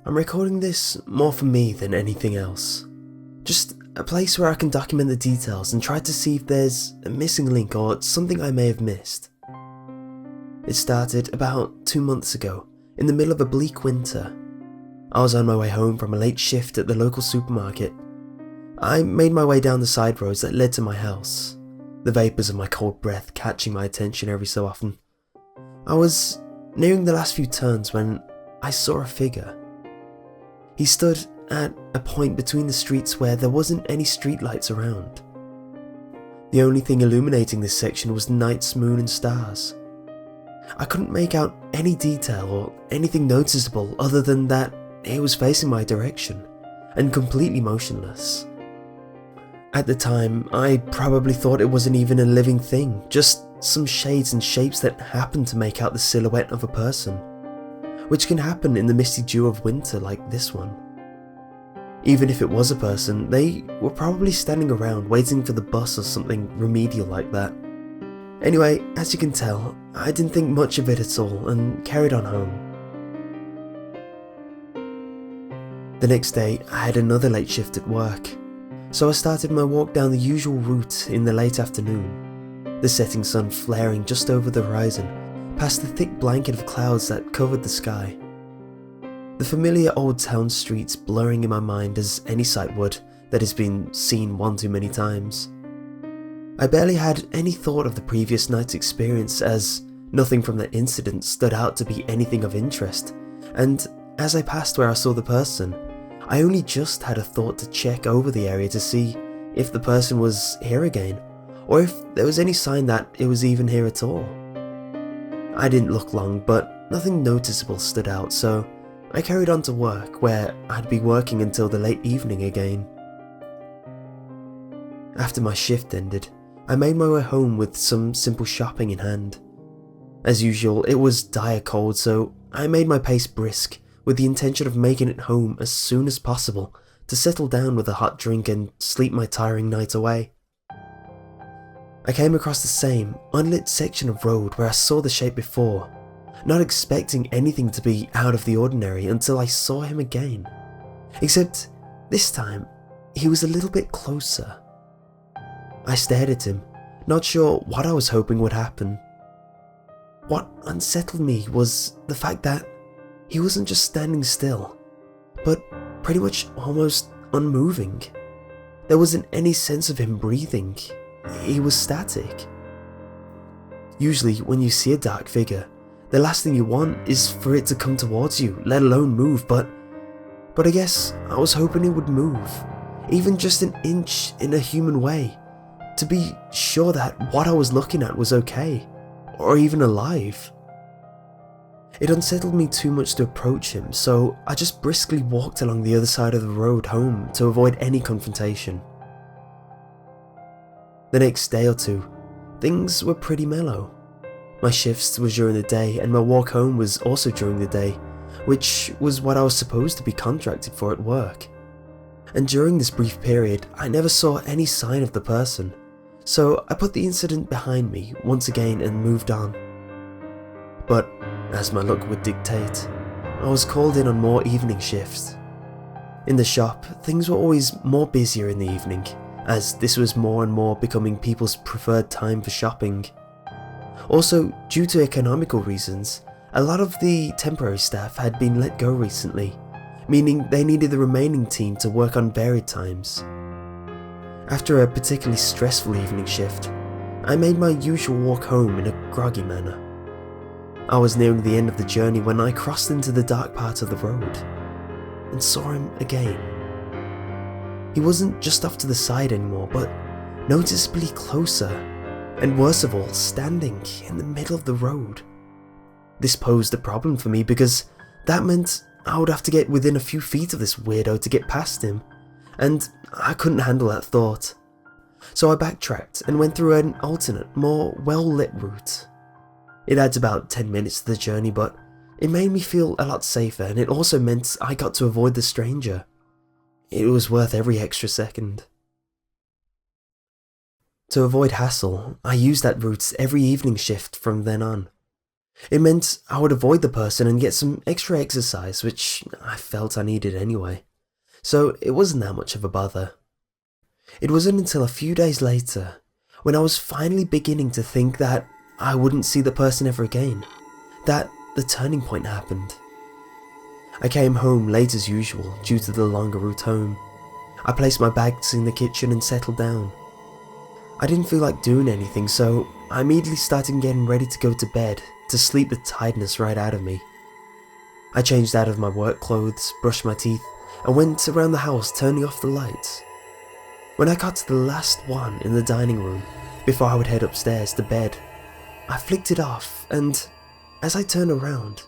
I'm recording this more for me than anything else. Just a place where I can document the details and try to see if there's a missing link or something I may have missed. It started about 2 months ago, in the middle of a bleak winter. I was on my way home from a late shift at the local supermarket. I made my way down the side roads that led to my house, the vapours of my cold breath catching my attention every so often. I was nearing the last few turns when I saw a figure. He stood at a point between the streets where there wasn't any streetlights around. The only thing illuminating this section was the night's moon and stars. I couldn't make out any detail or anything noticeable other than that it was facing my direction and completely motionless. At the time, I probably thought it wasn't even a living thing, just some shades and shapes that happened to make out the silhouette of a person, which can happen in the misty dew of winter like this one. Even if it was a person, they were probably standing around waiting for the bus or something remedial like that. Anyway, as you can tell, I didn't think much of it at all and carried on home. The next day, I had another late shift at work, so I started my walk down the usual route in the late afternoon, the setting sun flaring just over the horizon, past the thick blanket of clouds that covered the sky. The familiar old town streets blurring in my mind as any sight would that has been seen one too many times. I barely had any thought of the previous night's experience, as nothing from the incident stood out to be anything of interest, and as I passed where I saw the person, I only just had a thought to check over the area to see if the person was here again, or if there was any sign that it was even here at all. I didn't look long, but nothing noticeable stood out, so I carried on to work, where I'd be working until the late evening again. After my shift ended, I made my way home with some simple shopping in hand. As usual, it was dire cold, so I made my pace brisk, with the intention of making it home as soon as possible to settle down with a hot drink and sleep my tiring night away. I came across the same unlit section of road where I saw the shape before, not expecting anything to be out of the ordinary until I saw him again. Except this time, he was a little bit closer. I stared at him, not sure what I was hoping would happen. What unsettled me was the fact that he wasn't just standing still, but pretty much almost unmoving. There wasn't any sense of him breathing. He was static. Usually, when you see a dark figure, the last thing you want is for it to come towards you, let alone move, but I guess I was hoping it would move, even just an inch in a human way, to be sure that what I was looking at was okay, or even alive. It unsettled me too much to approach him, so I just briskly walked along the other side of the road home to avoid any confrontation. The next day or two, things were pretty mellow. My shifts were during the day and my walk home was also during the day, which was what I was supposed to be contracted for at work. And during this brief period, I never saw any sign of the person, so I put the incident behind me once again and moved on. But, as my luck would dictate, I was called in on more evening shifts. In the shop, things were always more busier in the evening, as this was more and more becoming people's preferred time for shopping. Also, due to economical reasons, a lot of the temporary staff had been let go recently, meaning they needed the remaining team to work on varied times. After a particularly stressful evening shift, I made my usual walk home in a groggy manner. I was nearing the end of the journey when I crossed into the dark part of the road, and saw him again. He wasn't just off to the side anymore, but noticeably closer, and worst of all, standing in the middle of the road. This posed a problem for me because that meant I would have to get within a few feet of this weirdo to get past him, and I couldn't handle that thought. So I backtracked and went through an alternate, more well-lit route. It adds about 10 minutes to the journey, but it made me feel a lot safer, and it also meant I got to avoid the stranger. It was worth every extra second. To avoid hassle, I used that route every evening shift from then on. It meant I would avoid the person and get some extra exercise, which I felt I needed anyway, so it wasn't that much of a bother. It wasn't until a few days later, when I was finally beginning to think that I wouldn't see the person ever again, that the turning point happened. I came home late as usual due to the longer route home. I placed my bags in the kitchen and settled down. I didn't feel like doing anything, so I immediately started getting ready to go to bed to sleep the tiredness right out of me. I changed out of my work clothes, brushed my teeth, and went around the house turning off the lights. When I got to the last one in the dining room, before I would head upstairs to bed, I flicked it off, and as I turned around,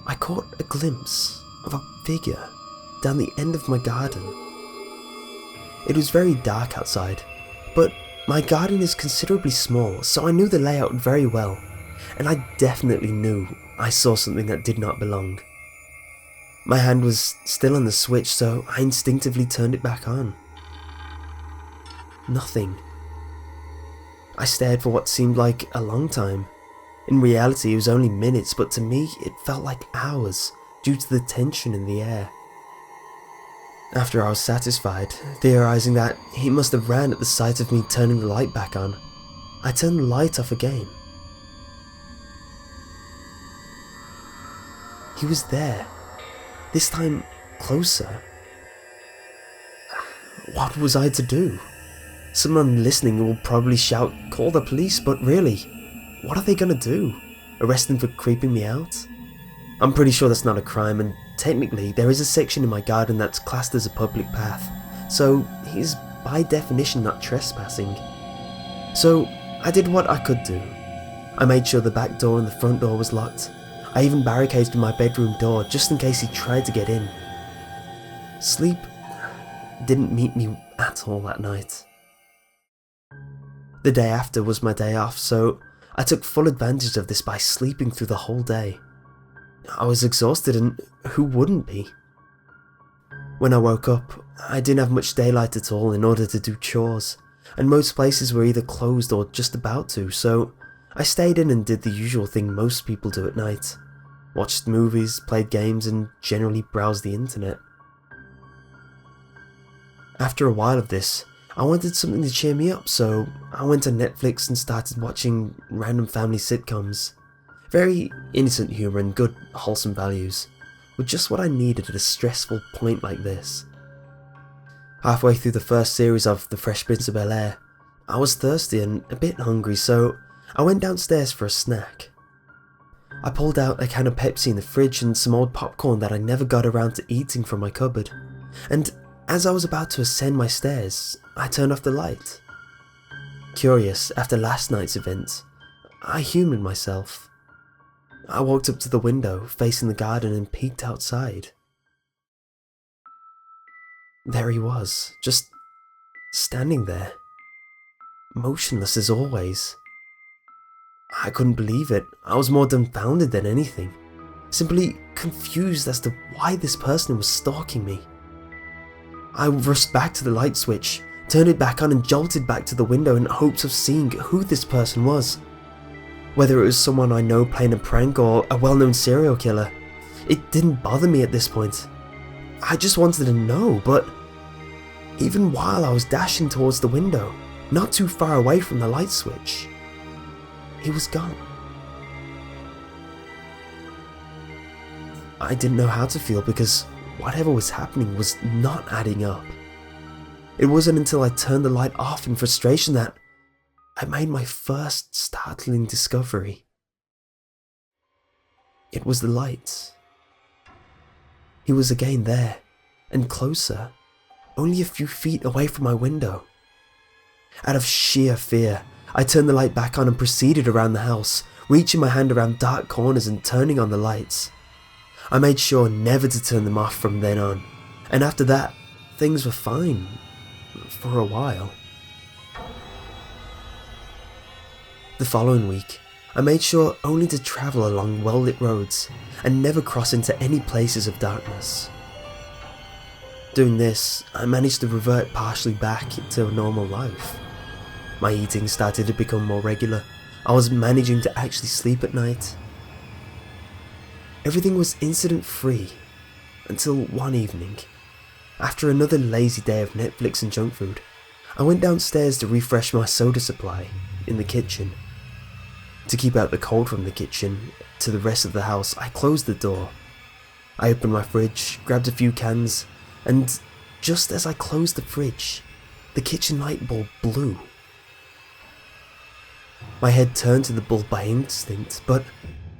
I caught a glimpse of a figure down the end of my garden. It was very dark outside, but my garden is considerably small, so I knew the layout very well, and I definitely knew I saw something that did not belong. My hand was still on the switch, so I instinctively turned it back on. Nothing. I stared for what seemed like a long time. In reality, it was only minutes, but to me, it felt like hours due to the tension in the air. After I was satisfied, theorizing that he must have ran at the sight of me turning the light back on, I turned the light off again. He was there, this time closer. What was I to do? Someone listening will probably shout, "Call the police," but really, what are they gonna do? Arrest him for creeping me out? I'm pretty sure that's not a crime, and technically there is a section in my garden that's classed as a public path, so he's by definition not trespassing. So I did what I could do. I made sure the back door and the front door was locked. I even barricaded my bedroom door just in case he tried to get in. Sleep didn't meet me at all that night. The day after was my day off, so I took full advantage of this by sleeping through the whole day. I was exhausted, and who wouldn't be? When I woke up, I didn't have much daylight at all in order to do chores, and most places were either closed or just about to, so I stayed in and did the usual thing most people do at night. Watched movies, played games, and generally browsed the internet. After a while of this, I wanted something to cheer me up, so I went on Netflix and started watching random family sitcoms. Very innocent humour and good, wholesome values, were just what I needed at a stressful point like this. Halfway through the first series of The Fresh Prince of Bel-Air, I was thirsty and a bit hungry, so I went downstairs for a snack. I pulled out a can of Pepsi in the fridge and some old popcorn that I never got around to eating from my cupboard, and as I was about to ascend my stairs, I turned off the light. Curious, after last night's event, I humoured myself. I walked up to the window facing the garden and peeked outside. There he was, just standing there, motionless as always. I couldn't believe it. I was more dumbfounded than anything, simply confused as to why this person was stalking me. I rushed back to the light switch, turned it back on and jolted back to the window in hopes of seeing who this person was. Whether it was someone I know playing a prank or a well-known serial killer, it didn't bother me at this point. I just wanted to know, but even while I was dashing towards the window, not too far away from the light switch, he was gone. I didn't know how to feel because whatever was happening was not adding up. It wasn't until I turned the light off in frustration that I made my first startling discovery. It was the light. He was again there, and closer, only a few feet away from my window. Out of sheer fear, I turned the light back on and proceeded around the house, reaching my hand around dark corners and turning on the lights. I made sure never to turn them off from then on, and after that, things were fine, for a while. The following week, I made sure only to travel along well-lit roads and never cross into any places of darkness. Doing this, I managed to revert partially back to a normal life. My eating started to become more regular. I was managing to actually sleep at night. Everything was incident-free until one evening. After another lazy day of Netflix and junk food, I went downstairs to refresh my soda supply in the kitchen. To keep out the cold from the kitchen to the rest of the house, I closed the door. I opened my fridge, grabbed a few cans, and just as I closed the fridge, the kitchen light bulb blew. My head turned to the bulb by instinct, but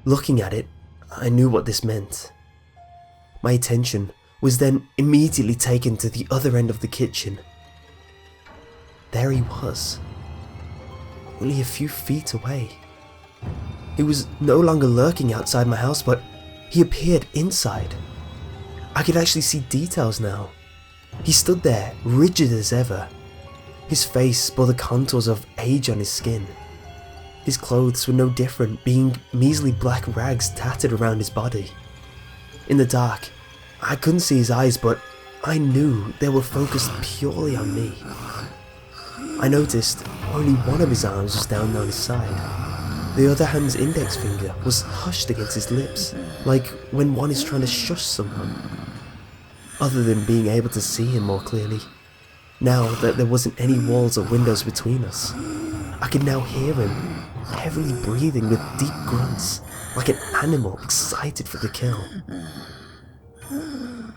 looking at it, I knew what this meant. My attention was then immediately taken to the other end of the kitchen. There he was, only a few feet away. He was no longer lurking outside my house, but he appeared inside. I could actually see details now. He stood there, rigid as ever. His face bore the contours of age on his skin. His clothes were no different, being measly black rags tattered around his body. In the dark, I couldn't see his eyes, but I knew they were focused purely on me. I noticed only one of his arms was down his side. The other hand's index finger was hushed against his lips, like when one is trying to shush someone. Other than being able to see him more clearly, now that there wasn't any walls or windows between us, I could now hear him heavily breathing with deep grunts, like an animal excited for the kill.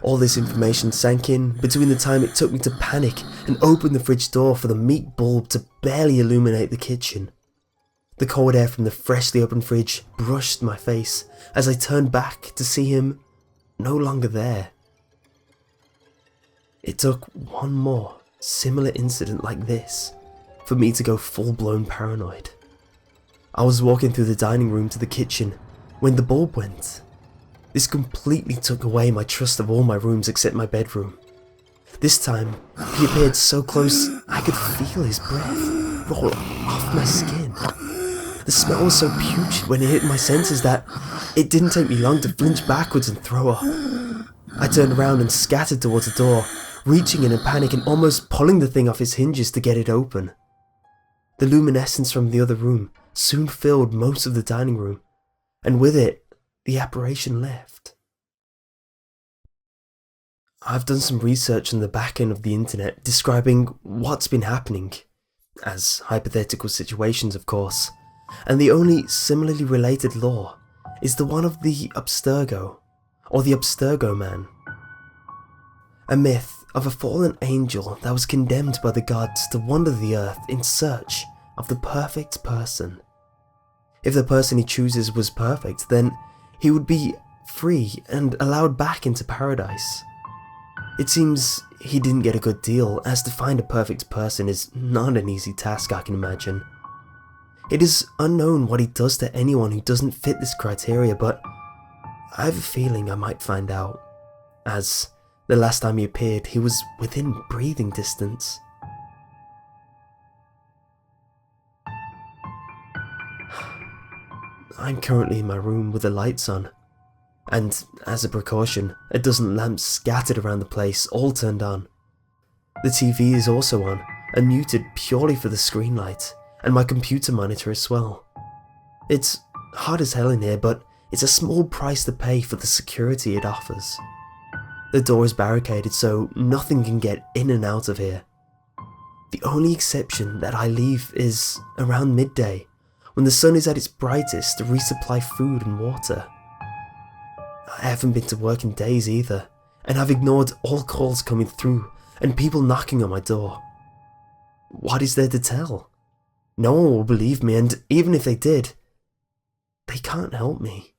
All this information sank in between the time it took me to panic and open the fridge door for the meat bulb to barely illuminate the kitchen. The cold air from the freshly opened fridge brushed my face as I turned back to see him no longer there. It took one more similar incident like this for me to go full-blown paranoid. I was walking through the dining room to the kitchen when the bulb went. This completely took away my trust of all my rooms except my bedroom. This time, he appeared so close I could feel his breath roll off my skin. The smell was so putrid when it hit my senses that it didn't take me long to flinch backwards and throw up. I turned around and scattered towards the door, reaching in a panic and almost pulling the thing off its hinges to get it open. The luminescence from the other room soon filled most of the dining room, and with it, the apparition left. I've done some research on the back end of the internet describing what's been happening, as hypothetical situations of course, and the only similarly related lore is the one of the Abstergo, or the Abstergo Man. A myth of a fallen angel that was condemned by the gods to wander the earth in search of the perfect person. If the person he chooses was perfect, then he would be free and allowed back into paradise. It seems he didn't get a good deal, as to find a perfect person is not an easy task, I can imagine. It is unknown what he does to anyone who doesn't fit this criteria, but I have a feeling I might find out, as the last time he appeared he was within breathing distance. I'm currently in my room with the lights on, and as a precaution, a dozen lamps scattered around the place, all turned on. The TV is also on, and muted purely for the screen light, and my computer monitor as well. It's hot as hell in here, but it's a small price to pay for the security it offers. The door is barricaded so nothing can get in and out of here. The only exception that I leave is around midday, when the sun is at its brightest to resupply food and water. I haven't been to work in days either, and I've ignored all calls coming through and people knocking on my door. What is there to tell? No one will believe me, and even if they did, they can't help me.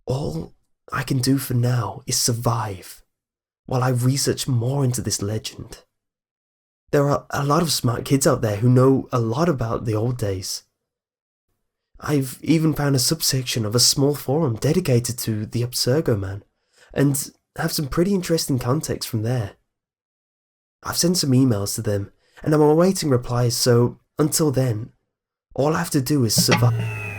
All I can do for now is survive, while I research more into this legend. There are a lot of smart kids out there who know a lot about the old days. I've even found a subsection of a small forum dedicated to the Abstergo Man, and have some pretty interesting context from there. I've sent some emails to them, and I'm awaiting replies, so until then, all I have to do is survive.